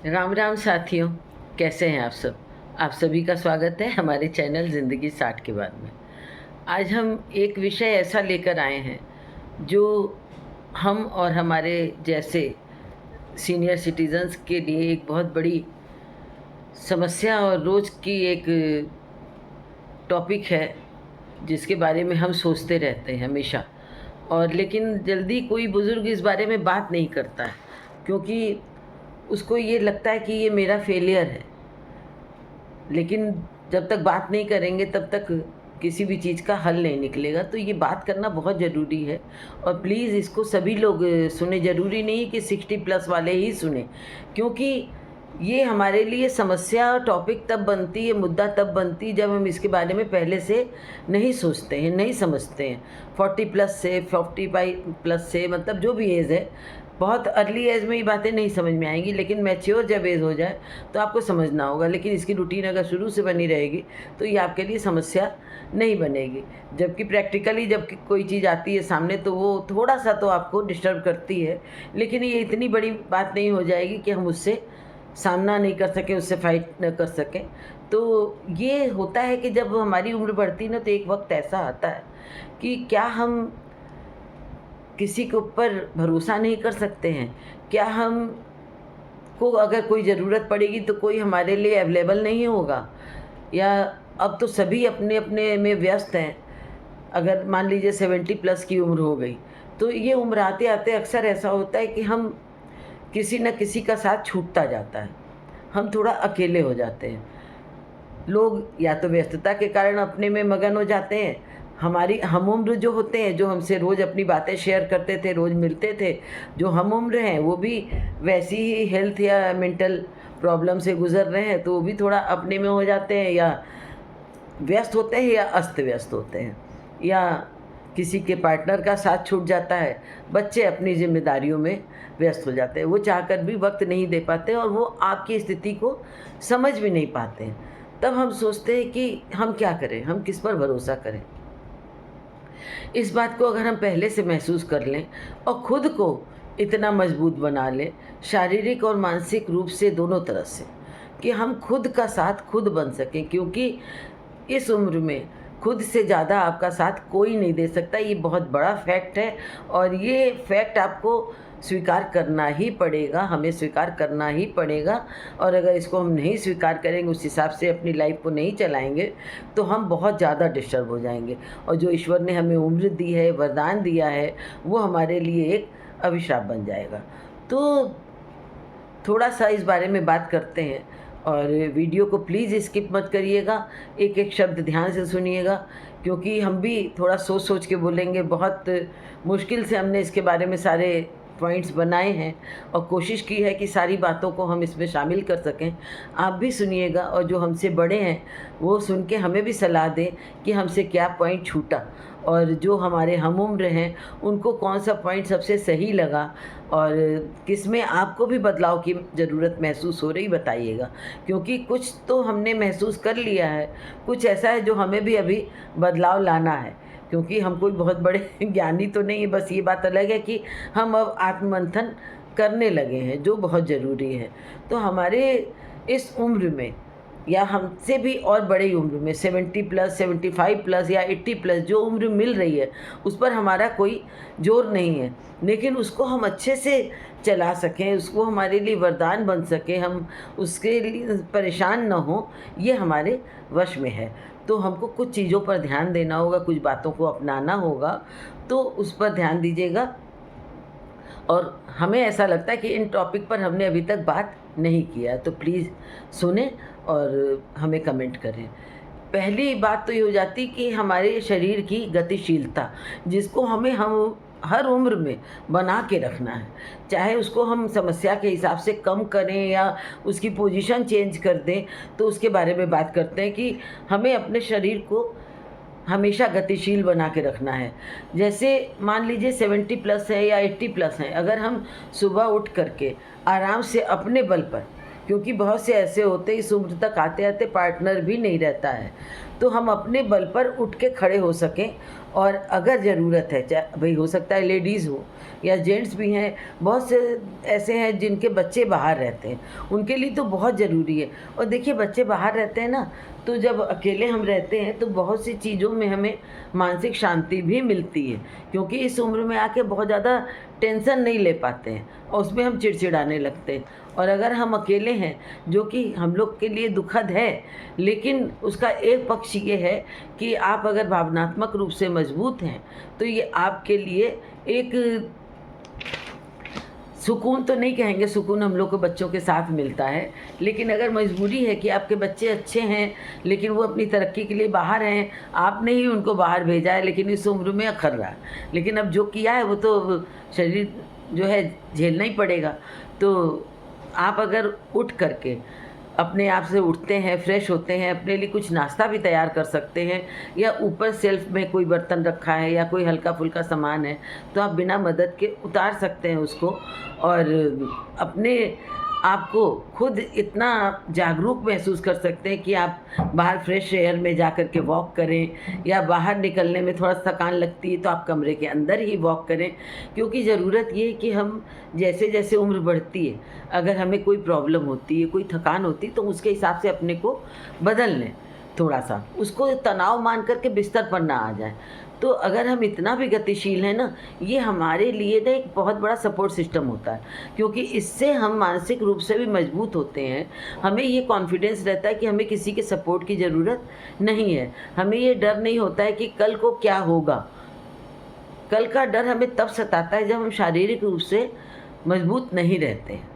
राम राम साथियों, कैसे हैं आप सब। आप सभी का स्वागत है हमारे चैनल ज़िंदगी 60 के बाद में। आज हम एक विषय ऐसा लेकर आए हैं जो हम और हमारे जैसे सीनियर सिटीजन्स के लिए एक बहुत बड़ी समस्या और रोज़ की एक टॉपिक है, जिसके बारे में हम सोचते रहते हैं हमेशा। और लेकिन जल्दी कोई बुज़ुर्ग इस बारे में बात नहीं करता है, क्योंकि उसको ये लगता है कि ये मेरा फेलियर है। लेकिन जब तक बात नहीं करेंगे तब तक किसी भी चीज़ का हल नहीं निकलेगा। तो ये बात करना बहुत ज़रूरी है और प्लीज़ इसको सभी लोग सुने। ज़रूरी नहीं कि 60 प्लस वाले ही सुने, क्योंकि ये हमारे लिए समस्या और टॉपिक तब बनती है, मुद्दा तब बनती है जब हम इसके बारे में पहले से नहीं सोचते हैं, नहीं समझते हैं। 40 प्लस से 45 प्लस से, मतलब जो भी एज है, बहुत अर्ली एज में ये बातें नहीं समझ में आएंगी, लेकिन मैच्योर जब एज हो जाए तो आपको समझना होगा। लेकिन इसकी रूटीन अगर शुरू से बनी रहेगी तो ये आपके लिए समस्या नहीं बनेगी। जबकि प्रैक्टिकली जब कोई चीज़ आती है सामने तो वो थोड़ा सा तो आपको डिस्टर्ब करती है, लेकिन ये इतनी बड़ी बात नहीं हो जाएगी कि हम उससे सामना नहीं कर सकें, उससे फाइट न कर सकें। तो ये होता है कि जब हमारी उम्र बढ़ती ना तो एक वक्त ऐसा आता है कि क्या हम किसी के ऊपर भरोसा नहीं कर सकते हैं? क्या हम को अगर कोई ज़रूरत पड़ेगी तो कोई हमारे लिए अवेलेबल नहीं होगा? या अब तो सभी अपने अपने में व्यस्त हैं। अगर मान लीजिए 70 प्लस की उम्र हो गई, तो ये उम्र आते आते अक्सर ऐसा होता है कि हम किसी न किसी का साथ छूटता जाता है, हम थोड़ा अकेले हो जाते हैं। लोग या तो व्यस्तता के कारण अपने में मगन हो जाते हैं। हमारी हम उम्र जो होते हैं, जो हमसे रोज़ अपनी बातें शेयर करते थे, रोज़ मिलते थे, जो हम उम्र हैं वो भी वैसी ही हेल्थ या मेंटल प्रॉब्लम से गुज़र रहे हैं, तो वो भी थोड़ा अपने में हो जाते हैं, या व्यस्त होते हैं या अस्त व्यस्त होते हैं, या किसी के पार्टनर का साथ छूट जाता है। बच्चे अपनी जिम्मेदारियों में व्यस्त हो जाते हैं, वो चाहकर भी वक्त नहीं दे पाते और वो आपकी स्थिति को समझ भी नहीं पाते हैं। तब हम सोचते हैं कि हम क्या करें, हम किस पर भरोसा करें। इस बात को अगर हम पहले से महसूस कर लें और खुद को इतना मजबूत बना लें, शारीरिक और मानसिक रूप से दोनों तरफ से, कि हम खुद का साथ खुद बन सकें, क्योंकि इस उम्र में खुद से ज़्यादा आपका साथ कोई नहीं दे सकता। ये बहुत बड़ा फैक्ट है और ये फैक्ट आपको स्वीकार करना ही पड़ेगा, हमें स्वीकार करना ही पड़ेगा। और अगर इसको हम नहीं स्वीकार करेंगे, उस हिसाब से अपनी लाइफ को नहीं चलाएंगे, तो हम बहुत ज़्यादा डिस्टर्ब हो जाएंगे और जो ईश्वर ने हमें उम्र दी है, वरदान दिया है, वो हमारे लिए एक अभिशाप बन जाएगा। तो थोड़ा सा इस बारे में बात करते हैं और वीडियो को प्लीज़ स्किप मत करिएगा, एक एक शब्द ध्यान से सुनिएगा, क्योंकि हम भी थोड़ा सोच सोच के बोलेंगे। बहुत मुश्किल से हमने इसके बारे में सारे पॉइंट्स बनाए हैं और कोशिश की है कि सारी बातों को हम इसमें शामिल कर सकें। आप भी सुनिएगा और जो हमसे बड़े हैं वो सुन के हमें भी सलाह दें कि हमसे क्या पॉइंट छूटा, और जो हमारे हम उम्र हैं उनको कौन सा पॉइंट सबसे सही लगा और किस में आपको भी बदलाव की ज़रूरत महसूस हो रही, बताइएगा। क्योंकि कुछ तो हमने महसूस कर लिया है, कुछ ऐसा है जो हमें भी अभी बदलाव लाना है, क्योंकि हम कोई बहुत बड़े ज्ञानी तो नहीं है। बस ये बात अलग है कि हम अब आत्ममंथन करने लगे हैं, जो बहुत ज़रूरी है। तो हमारे इस उम्र में या हमसे भी और बड़ी उम्र में 70 प्लस, 75 प्लस या 80 प्लस जो उम्र मिल रही है, उस पर हमारा कोई जोर नहीं है, लेकिन उसको हम अच्छे से चला सकें, उसको हमारे लिए वरदान बन सके, हम उसके लिए परेशान न हों, ये हमारे वश में है। तो हमको कुछ चीज़ों पर ध्यान देना होगा, कुछ बातों को अपनाना होगा, तो उस पर ध्यान दीजिएगा। और हमें ऐसा लगता है कि इन टॉपिक पर हमने अभी तक बात नहीं किया, तो प्लीज़ सुने और हमें कमेंट करें। पहली बात तो ये हो जाती कि हमारे शरीर की गतिशीलता, जिसको हम हर उम्र में बना के रखना है। चाहे उसको हम समस्या के हिसाब से कम करें या उसकी पोजीशन चेंज कर दें, तो उसके बारे में बात करते हैं कि हमें अपने शरीर को हमेशा गतिशील बना के रखना है। जैसे मान लीजिए 70 प्लस है या 80 प्लस हैं, अगर हम सुबह उठ करके आराम से अपने बल पर, क्योंकि बहुत से ऐसे होते हैं इस उम्र तक आते आते पार्टनर भी नहीं रहता है, तो हम अपने बल पर उठ के खड़े हो सकें। और अगर ज़रूरत है, चाहे भाई हो सकता है लेडीज़ हो या जेंट्स भी हैं, बहुत से ऐसे हैं जिनके बच्चे बाहर रहते हैं, उनके लिए तो बहुत ज़रूरी है। और देखिए बच्चे बाहर रहते हैं ना, तो जब अकेले हम रहते हैं तो बहुत सी चीज़ों में हमें मानसिक शांति भी मिलती है, क्योंकि इस उम्र में आके बहुत ज़्यादा टेंशन नहीं ले पाते हैं और उसमें हम चिड़चिड़ाने लगते हैं। और अगर हम अकेले हैं, जो कि हम लोग के लिए दुखद है, लेकिन उसका एक पक्ष ये है कि आप अगर भावनात्मक रूप से मजबूत हैं तो ये आपके लिए एक सुकून तो नहीं कहेंगे, सुकून हम लोग को बच्चों के साथ मिलता है, लेकिन अगर मजबूरी है कि आपके बच्चे अच्छे हैं लेकिन वो अपनी तरक्की के लिए बाहर हैं, आपने ही उनको बाहर भेजा है लेकिन इस उम्र में अखर रहा है, लेकिन अब जो किया है वो तो शरीर जो है झेलना ही पड़ेगा। तो आप अगर उठ करके अपने आप से उठते हैं, फ्रेश होते हैं, अपने लिए कुछ नाश्ता भी तैयार कर सकते हैं, या ऊपर शेल्फ में कोई बर्तन रखा है या कोई हल्का फुल्का सामान है तो आप बिना मदद के उतार सकते हैं उसको, और अपने आप को खुद इतना जागरूक महसूस कर सकते हैं कि आप बाहर फ्रेश एयर में जा कर के वॉक करें, या बाहर निकलने में थोड़ा थकान लगती है तो आप कमरे के अंदर ही वॉक करें। क्योंकि ज़रूरत ये है कि हम जैसे जैसे उम्र बढ़ती है, अगर हमें कोई प्रॉब्लम होती है, कोई थकान होती है, तो उसके हिसाब से अपने को बदल लें, थोड़ा सा उसको तनाव मान करके बिस्तर पर ना आ जाए। तो अगर हम इतना भी गतिशील हैं ना, ये हमारे लिए ना एक बहुत बड़ा सपोर्ट सिस्टम होता है, क्योंकि इससे हम मानसिक रूप से भी मजबूत होते हैं। हमें ये कॉन्फिडेंस रहता है कि हमें किसी के सपोर्ट की ज़रूरत नहीं है, हमें ये डर नहीं होता है कि कल को क्या होगा। कल का डर हमें तब सताता है जब हम शारीरिक रूप से मजबूत नहीं रहते हैं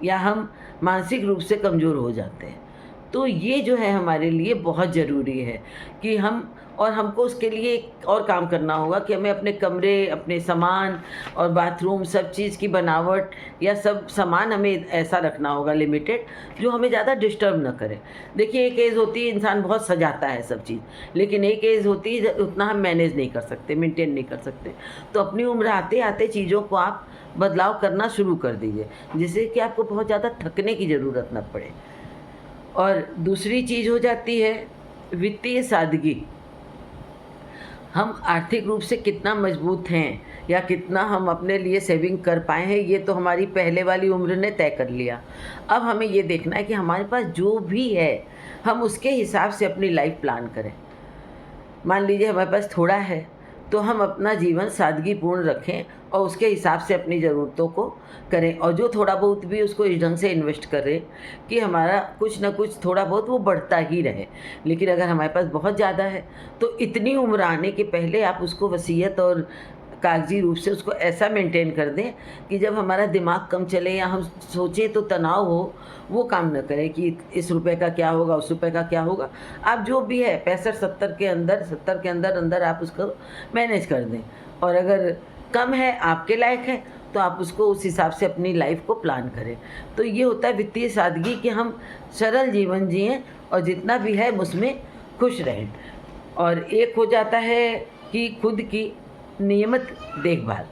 या हम मानसिक रूप से कमज़ोर हो जाते हैं। तो ये जो है हमारे लिए बहुत ज़रूरी है कि हमको उसके लिए एक और काम करना होगा कि हमें अपने कमरे, अपने सामान और बाथरूम सब चीज़ की बनावट या सब सामान हमें ऐसा रखना होगा लिमिटेड, जो हमें ज़्यादा डिस्टर्ब ना करे। देखिए एक एज होती है इंसान बहुत सजाता है सब चीज़, लेकिन एक एज होती है उतना हम मैनेज नहीं कर सकते, मेंटेन नहीं कर सकते। तो अपनी उम्र आते आते चीज़ों को आप बदलाव करना शुरू कर दीजिए, जिससे कि आपको बहुत ज़्यादा थकने की ज़रूरत न पड़े। और दूसरी चीज़ हो जाती है वित्तीय सादगी। हम आर्थिक रूप से कितना मजबूत हैं या कितना हम अपने लिए सेविंग कर पाए हैं, ये तो हमारी पहले वाली उम्र ने तय कर लिया। अब हमें ये देखना है कि हमारे पास जो भी है हम उसके हिसाब से अपनी लाइफ प्लान करें। मान लीजिए हमारे पास थोड़ा है तो हम अपना जीवन सादगीपूर्ण रखें और उसके हिसाब से अपनी ज़रूरतों को करें, और जो थोड़ा बहुत भी उसको इस ढंग से इन्वेस्ट करें कि हमारा कुछ ना कुछ थोड़ा बहुत वो बढ़ता ही रहे। लेकिन अगर हमारे पास बहुत ज़्यादा है तो इतनी उम्र आने के पहले आप उसको वसीयत और कागजी रूप से उसको ऐसा मेंटेन कर दें कि जब हमारा दिमाग कम चले या हम सोचें तो तनाव हो, वो काम न करें कि इस रुपए का क्या होगा, उस रुपए का क्या होगा। आप जो भी है 65-70 के अंदर, 70 के अंदर अंदर आप उसको मैनेज कर दें, और अगर कम है, आपके लायक है, तो आप उसको उस हिसाब से अपनी लाइफ को प्लान करें। तो ये होता है वित्तीय सादगी कि हम सरल जीवन जिएँ और जितना भी है उसमें खुश रहें। और एक हो जाता है कि खुद की नियमित देखभाल,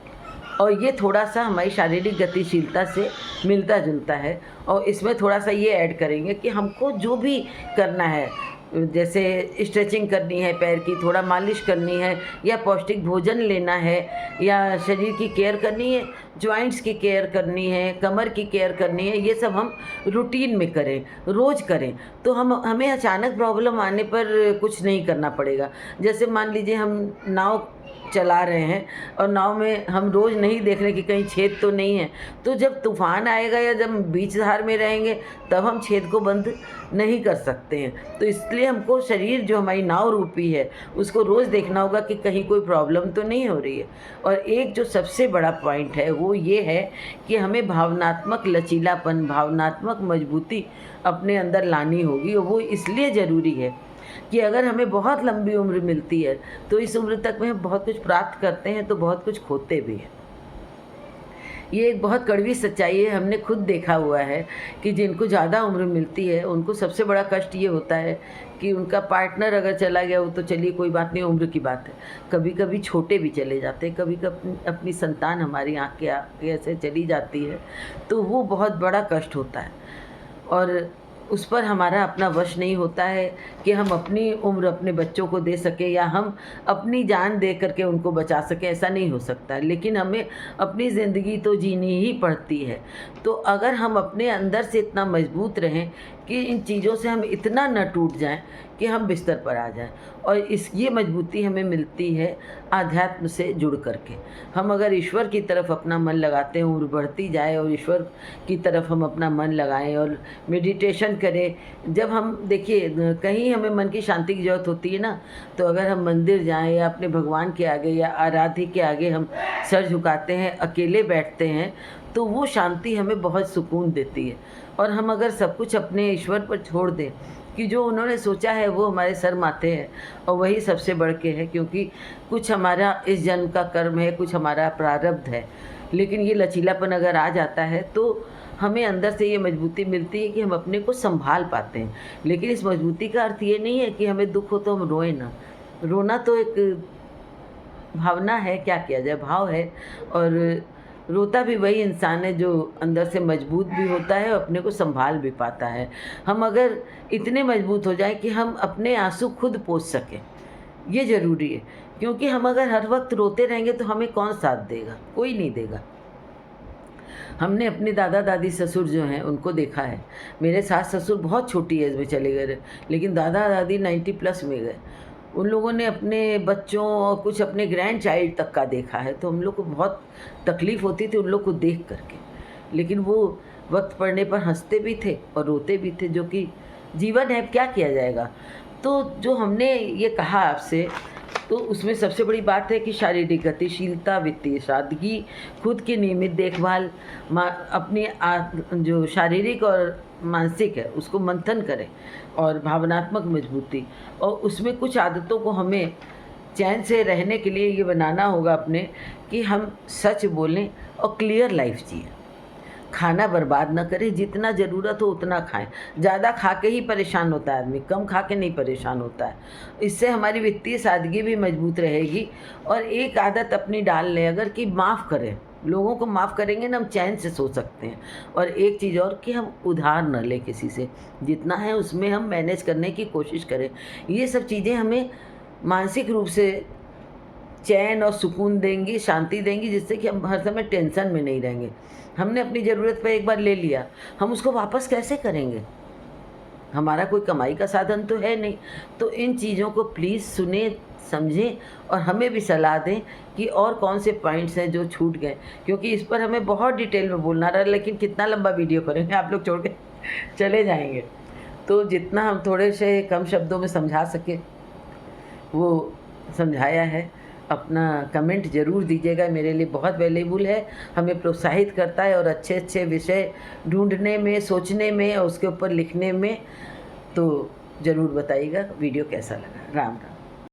और ये थोड़ा सा हमारी शारीरिक गतिशीलता से मिलता जुलता है। और इसमें थोड़ा सा ये ऐड करेंगे कि हमको जो भी करना है, जैसे स्ट्रेचिंग करनी है पैर की, थोड़ा मालिश करनी है, या पौष्टिक भोजन लेना है, या शरीर की केयर करनी है, जॉइंट्स की केयर करनी है, कमर की केयर करनी है, ये सब हम रूटीन में करें, रोज़ करें, तो हमें अचानक प्रॉब्लम आने पर कुछ नहीं करना पड़ेगा। जैसे मान लीजिए हम नाव चला रहे हैं और नाव में हम रोज़ नहीं देख रहे कि कहीं छेद तो नहीं है, तो जब तूफ़ान आएगा या जब बीच धार में रहेंगे तब हम छेद को बंद नहीं कर सकते हैं। तो इसलिए हमको शरीर जो हमारी नाव रूपी है उसको रोज़ देखना होगा कि कहीं कोई प्रॉब्लम तो नहीं हो रही है। और एक जो सबसे बड़ा पॉइंट है वो ये है कि हमें भावनात्मक लचीलापन, भावनात्मक मजबूती अपने अंदर लानी होगी, और वो इसलिए ज़रूरी है कि अगर हमें बहुत लंबी उम्र मिलती है तो इस उम्र तक में हम बहुत कुछ प्राप्त करते हैं तो बहुत कुछ खोते भी हैं। ये एक बहुत कड़वी सच्चाई है, हमने खुद देखा हुआ है कि जिनको ज़्यादा उम्र मिलती है उनको सबसे बड़ा कष्ट ये होता है कि उनका पार्टनर अगर चला गया वो तो चलिए कोई बात नहीं, उम्र की बात है, कभी कभी छोटे भी चले जाते हैं, कभी कभी अपनी संतान हमारी आँख के ऐसे चली जाती है तो वो बहुत बड़ा कष्ट होता है। और उस पर हमारा अपना वश नहीं होता है कि हम अपनी उम्र अपने बच्चों को दे सकें या हम अपनी जान दे करके उनको बचा सकें, ऐसा नहीं हो सकता है। लेकिन हमें अपनी ज़िंदगी तो जीनी ही पड़ती है। तो अगर हम अपने अंदर से इतना मजबूत रहें कि इन चीज़ों से हम इतना न टूट जाएं कि हम बिस्तर पर आ जाएं, और ये मजबूती हमें मिलती है आध्यात्म से जुड़ करके। हम अगर ईश्वर की तरफ अपना मन लगाते हैं, उम्र बढ़ती जाए और ईश्वर की तरफ हम अपना मन लगाएं और मेडिटेशन करें। जब हम देखिए कहीं हमें मन की शांति की ज़रूरत होती है ना, तो अगर हम मंदिर जाएं या अपने भगवान के आगे या आराध्य के आगे हम सर झुकाते हैं, अकेले बैठते हैं, तो वो शांति हमें बहुत सुकून देती है। और हम अगर सब कुछ अपने ईश्वर पर छोड़ दें कि जो उन्होंने सोचा है वो हमारे सर माथे है और वही सबसे बढ़ के है, क्योंकि कुछ हमारा इस जन्म का कर्म है, कुछ हमारा प्रारब्ध है। लेकिन ये लचीलापन अगर आ जाता है तो हमें अंदर से ये मजबूती मिलती है कि हम अपने को संभाल पाते हैं। लेकिन इस मजबूती का अर्थ ये नहीं है कि हमें दुख हो तो हम रोएं ना। रोना तो एक भावना है, क्या किया जाए, भाव है। और रोता भी वही इंसान है जो अंदर से मजबूत भी होता है और अपने को संभाल भी पाता है। हम अगर इतने मजबूत हो जाएं कि हम अपने आंसू खुद पोंछ सकें, ये ज़रूरी है। क्योंकि हम अगर हर वक्त रोते रहेंगे तो हमें कौन साथ देगा? कोई नहीं देगा। हमने अपने दादा दादी ससुर जो हैं उनको देखा है। मेरे सास ससुर बहुत छोटी एज में चले गए, लेकिन दादा दादी 90+ में गए। उन लोगों ने अपने बच्चों और कुछ अपने ग्रैंड चाइल्ड तक का देखा है, तो हम लोग को बहुत तकलीफ़ होती थी उन लोग को देख करके। लेकिन वो वक्त पड़ने पर हंसते भी थे और रोते भी थे, जो कि जीवन है, क्या किया जाएगा। तो जो हमने ये कहा आपसे, तो उसमें सबसे बड़ी बात है कि शारीरिक गतिशीलता, वित्तीय सादगी, खुद की नियमित देखभाल, अपनी जो शारीरिक और मानसिक है उसको मंथन करें, और भावनात्मक मजबूती, और उसमें कुछ आदतों को हमें चैन से रहने के लिए ये बनाना होगा अपने कि हम सच बोलें और क्लियर लाइफ जिएं। खाना बर्बाद ना करें, जितना ज़रूरत हो उतना खाएं। ज़्यादा खा के ही परेशान होता है आदमी, कम खा के नहीं परेशान होता है। इससे हमारी वित्तीय सादगी भी मजबूत रहेगी। और एक आदत अपनी डाल लें अगर, कि माफ़ करें। लोगों को माफ़ करेंगे ना, हम चैन से सो सकते हैं। और एक चीज़ और, कि हम उधार न लें किसी से, जितना है उसमें हम मैनेज करने की कोशिश करें। ये सब चीज़ें हमें मानसिक रूप से चैन और सुकून देंगी, शांति देंगी, जिससे कि हम हर समय टेंशन में नहीं रहेंगे। हमने अपनी ज़रूरत पे एक बार ले लिया, हम उसको वापस कैसे करेंगे? हमारा कोई कमाई का साधन तो है नहीं। तो इन चीज़ों को प्लीज़ सुने, समझें और हमें भी सलाह दें कि और कौन से पॉइंट्स हैं जो छूट गए, क्योंकि इस पर हमें बहुत डिटेल में बोलना रहा, लेकिन कितना लंबा वीडियो करेंगे, आप लोग छोड़ के चले जाएंगे। तो जितना हम थोड़े से कम शब्दों में समझा सके वो समझाया है। अपना कमेंट ज़रूर दीजिएगा, मेरे लिए बहुत वैल्यूबल है, हमें प्रोत्साहित करता है और अच्छे अच्छे विषय ढूंढने में, सोचने में और उसके ऊपर लिखने में। तो ज़रूर बताइएगा वीडियो कैसा लगा। राम राम।